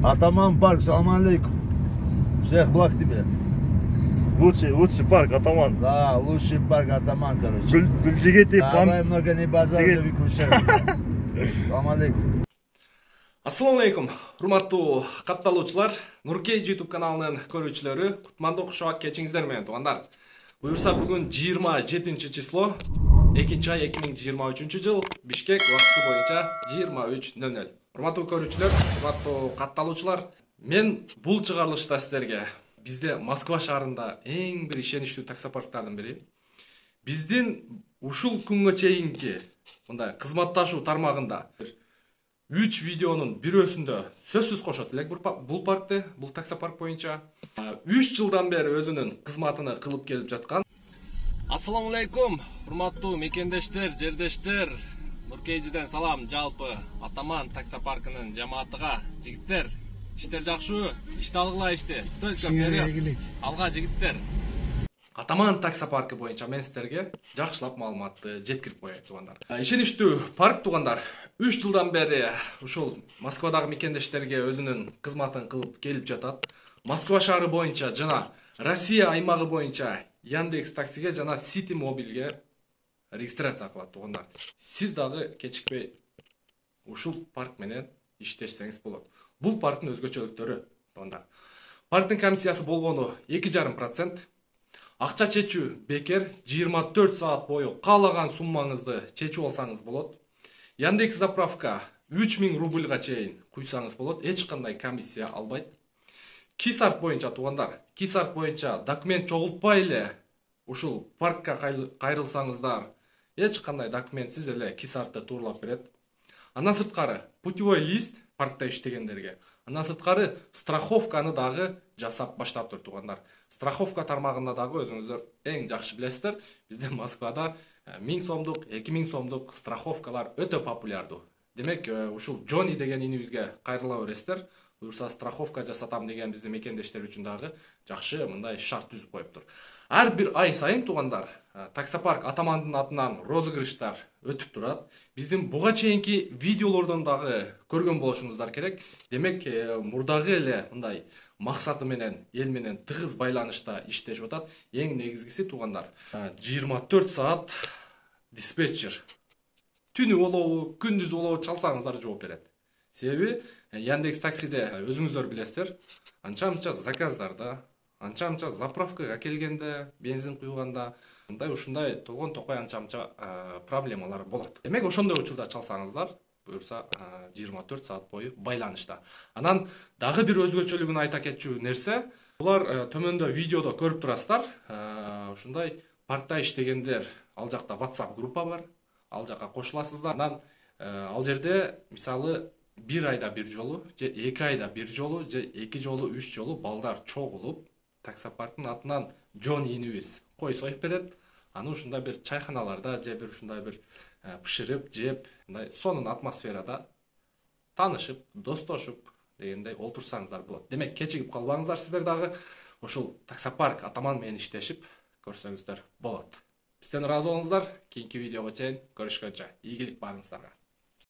Атаман парк, салам алейкум. Шейх, благ тебе. Лучший парк, Атаман. Да, лучший парк Атаман, короче. Гүлжигети, Давай много не базар, не выключай. Салам алейкум. Ассаламу алейкум, урматтуу катталуучулар, Нуркей YouTube каналынын көрүүчүлөрү, кутмандуу кушак кечиңиздер менен туугандар. Буюрса бүгүн 27 число, 2-ай 2023 жыл, Бишкек убакыты боюнча 23:00. Урматтуу көрүүчүлөр, урматтуу катталуучулар, мен бул чыгарылышта сиздерге бизде Москва шаарында эң бир ишеничтүү таксопарктардын бири. Биздин ушул күнгө чейинки мындай кызматташуу тармагында 3 видеонун бирөөсүндө сөзсүз кошот элек бул паркты, бул таксопарк боюнча 3 жылдан бери өзүнүн кызматыны кылып келип жаткан. Ассаламу алейкум, урматтуу мекендештер, жердештер. Нуркейжиден салам жалпы Атаман таксопаркынын жамаатыга. Жигиттер, иштер жакшыбы? Ишти алгыла ишти. Только бери. Алга жигиттер. Атаман таксопаркы боюнча мен сиздерге жакшылап маалыматты жеткирип коеюн туугандар. Ишеничтүү парк туугандар. 3 жылдан бери ушул Москвадагы мекендештерге өзүнүн кызматын кылып келип жатат. Москва шаары боюнча жана Россия аймагы боюнча Яндекс таксиге жана Сити мобилге регистрация кылат туугандар. Сиз дагы кечикпей ушул парк менен иштешсеңиз болот. Бул парктын өзгөчөлүктөрү туугандар. Парктын комиссиясы болгону 2,5%. Акча чечүү бекер, 24 саат бою каалаган суммаңызды чечип алсаңыз болот. Яндекс заправка 3000 рубльга чейин куйсаңыз болот, эч кандай комиссия албайт. Кисарт боюнча туугандар, кисарт боюнча документ чогултпай эле ушул паркка кайрылсаңыздар, эч кандай документсиз эле кисартты тууралап берет. Андан сырткары путевой лист паркта иштегендерге. Андан сырткары страховканы дагы жасап баштаптыр туугандар. Страховка тармагында дагы өзүңүздөр эң жакшы билесиздер. Бизде Москвада 1000 сомдук, 2000 сомдук страховкалар өтө популярдуу. Демек, ушул Джонни деген инибизге кайрыла бересиздер. Буюрса страховка жасатам деген биздин мекендештер үчүн дагы жакшы мындай шарт түзүп коюптур. Ар бир ай сайын туугандар, таксопарк Атамандын атынан розыгрыштар өтүп турат. Биздин буга чейинки видеолордон дагы көргөн болушуңуздар керек. Демек, мурдагы эле мындай максаты менен эл менен тыгыз байланышта иштешип атат. Эң негизгиси туугандар, 24 саат диспетчер түнү болобу, күндүз болобу чалсаңыздар жооп берет. Себеби Яндекс таксиде өзүңүздөр билесиздер, анча-мынча заказдарда, анча-мынча заправкага келгенде, бензин куйганда, мындай ушундай толгон токой анча-мынча проблемалар болот. Демек, ошондой учурда чалсаңыздар, буюрса 24 саат бою байланышта. Анан дагы бир өзгөчөлүгүн айта кетчү нерсе, булар төмөндө видеодо көрүп турасыздар. Ушундай паркта иштегендер, ал жакта WhatsApp группа бар, ал жакка кошуласыздар. Анан ал жерде мисалы 1 айда бир жолу, же 2 айда бир жолу, же 2 жолу, 3 жолу балдар чогулуп, таксопарктын атынан Джон инибиз кой союп берет. Аны ушундай бир чайханаларда, же бир ушундай бир пышырып, жеп, мындай сонун атмосферада таанышып, достошуп дегендей олтурсаңыздар болот. Демек, кечигип калбаңыздар сиздер дагы ушул таксопарк Атаман менен иштешип көрсөңүздөр болот. Бизден ыраазы болуңуздар. Кийинки видеого чейин көрүшкөнчө ийгилик барыңыздарга.